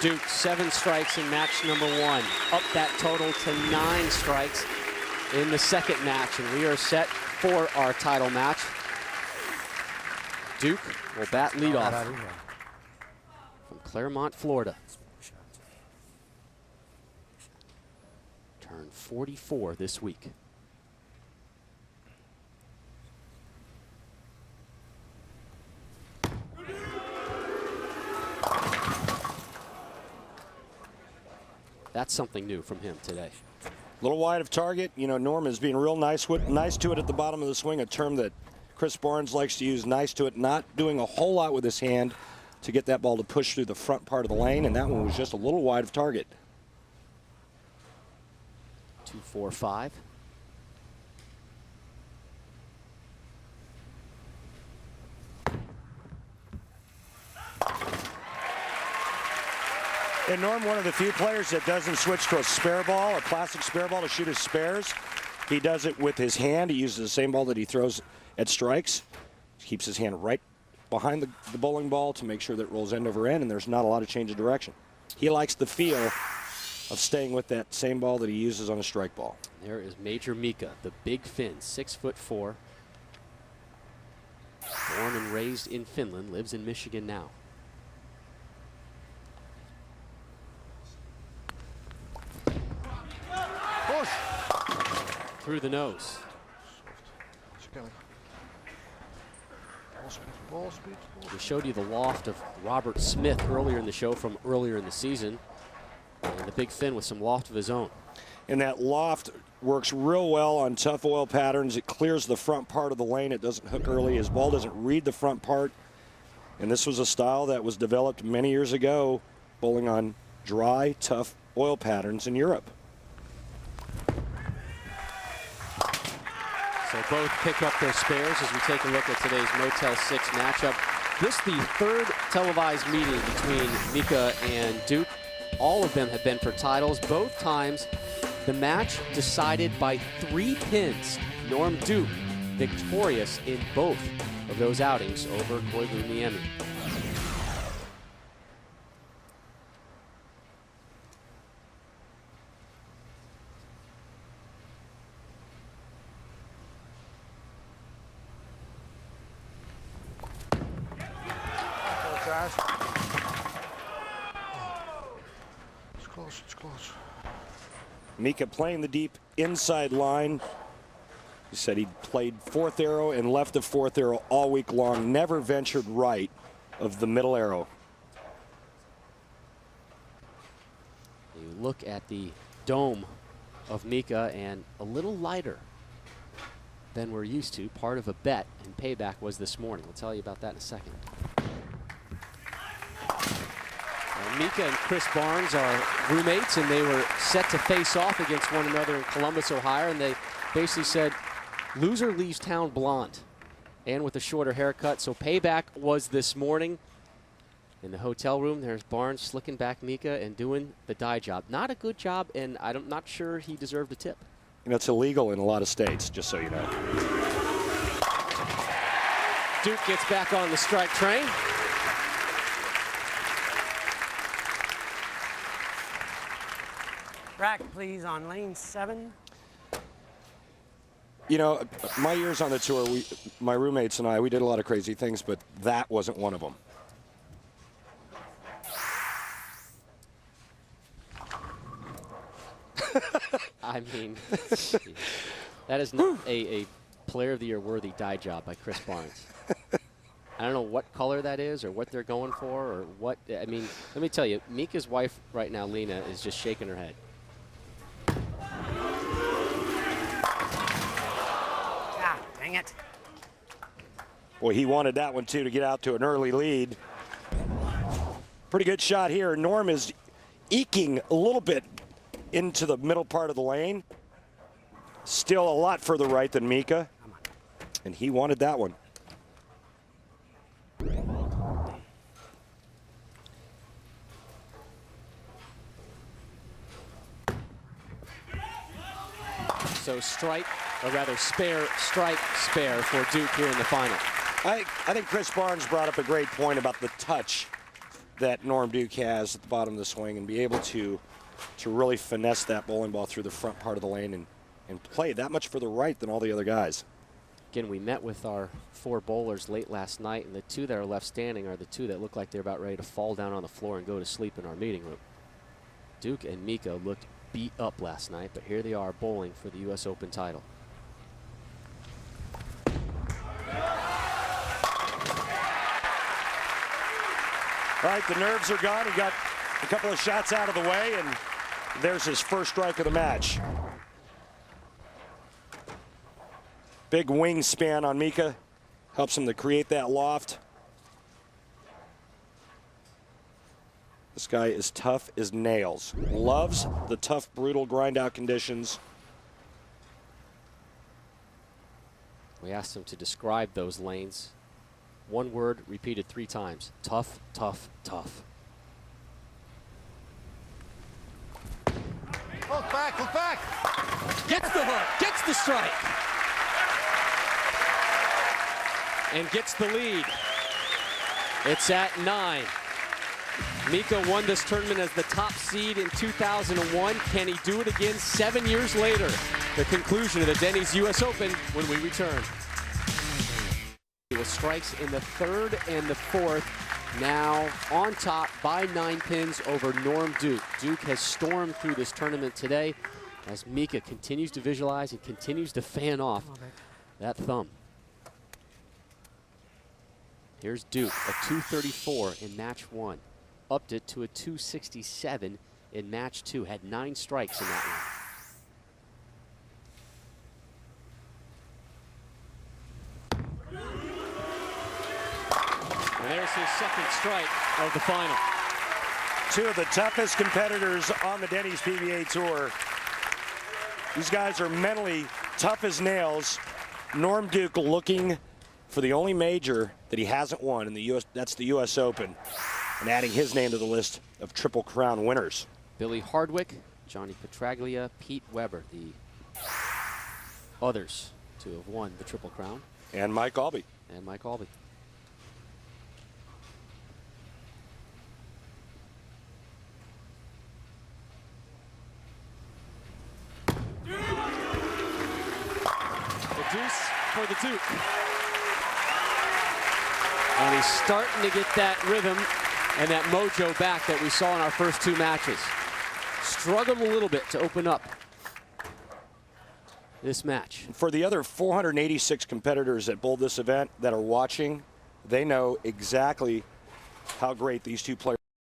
Duke, 7 strikes in match number 1. Up that total to 9 strikes in the second match. And we are set for our title match. Duke will bat leadoff from Claremont, Florida. Turned 44 this week. That's something new from him today. A little wide of target. You know, Norm is being real nice to it at the bottom of the swing, a term that Chris Barnes likes to use, nice to it, not doing a whole lot with his hand to get that ball to push through the front part of the lane, and that one was just a little wide of target. 2-4-5. And Norm, one of the few players that doesn't switch to a spare ball, a plastic spare ball to shoot his spares. He does it with his hand. He uses the same ball that he throws at strikes. He keeps his hand right behind the bowling ball to make sure that it rolls end over end, and there's not a lot of change of direction. He likes the feel of staying with that same ball that he uses on a strike ball. There is Major Mika, the big Finn, 6'4". Born and raised in Finland, lives in Michigan now. Push. Through the nose. Ball speed. We showed you the loft of Robert Smith earlier in the show from earlier in the season. And the big Finn with some loft of his own. And that loft works real well on tough oil patterns. It clears the front part of the lane. It doesn't hook early. His ball doesn't read the front part. And this was a style that was developed many years ago, bowling on dry, tough oil patterns in Europe. So both pick up their spares as we take a look at today's Motel 6 matchup. This is the third televised meeting between Mika and Duke. All of them have been for titles. Both times, the match decided by 3 pins. Norm Duke victorious in both of those outings over Koivuniemi. It's close, it's close. Mika playing the deep inside line. He said he played fourth arrow and left of fourth arrow all week long, never ventured right of the middle arrow. You look at the dome of Mika, and a little lighter than we're used to. Part of a bet and payback was this morning. We'll tell you about that in a second. Mika and Chris Barnes are roommates, and they were set to face off against one another in Columbus, Ohio, and they basically said, loser leaves town blonde and with a shorter haircut. So payback was this morning in the hotel room. There's Barnes slicking back Mika and doing the dye job. Not a good job, and I'm not sure he deserved a tip. You know, it's illegal in a lot of states, just so you know. Duke gets back on the strike train. Rack, please, on lane 7. You know, my years on the tour, my roommates and I, we did a lot of crazy things, but that wasn't one of them. I mean, that is not a Player of the Year worthy dye job by Chris Barnes. I don't know what color that is or what they're going for or what. I mean, let me tell you, Mika's wife right now, Lena, is just shaking her head. Ah, dang it. Well, he wanted that one, too, to get out to an early lead. Pretty good shot here. Norm is eking a little bit into the middle part of the lane. Still a lot further right than Mika. And he wanted that one. So strike, or rather spare, strike, spare for Duke here in the final. I think Chris Barnes brought up a great point about the touch that Norm Duke has at the bottom of the swing and be able to really finesse that bowling ball through the front part of the lane and play that much further right than all the other guys. Again, we met with our 4 bowlers late last night, and the 2 that are left standing are the 2 that look like they're about ready to fall down on the floor and go to sleep in our meeting room. Duke and Mika looked beat up last night, but here they are bowling for the U.S. Open title. All right, the nerves are gone. He got a couple of shots out of the way, and there's his first strike of the match. Big wingspan on Mika. Helps him to create that loft. This guy is tough as nails. Loves the tough, brutal grind-out conditions. We asked him to describe those lanes. One word repeated 3 times. Tough, tough, tough. Look back, look back. Gets the hook, gets the strike. And gets the lead. It's at 9. Mika won this tournament as the top seed in 2001. Can he do it again 7 years later? The conclusion of the Denny's U.S. Open when we return. With strikes in the 3rd and the 4th. Now on top by 9 pins over Norm Duke. Duke has stormed through this tournament today as Mika continues to visualize and continues to fan off that thumb. Here's Duke, a 234 in match 1. Upped it to a 267 in match 2. Had 9 strikes in that one. And there's his second strike of the final. 2 of the toughest competitors on the Denny's PBA Tour. These guys are mentally tough as nails. Norm Duke looking for the only major that he hasn't won in the U.S. That's the U.S. Open, and adding his name to the list of Triple Crown winners. Billy Hardwick, Johnny Petraglia, Pete Weber, the others to have won the Triple Crown. And Mike Albee. And Mike Albee. The deuce for the Duke. And he's starting to get that rhythm and that mojo back that we saw in our first 2 matches. Struggled a little bit to open up this match. For the other 486 competitors that bowled this event that are watching, they know exactly how great these 2 players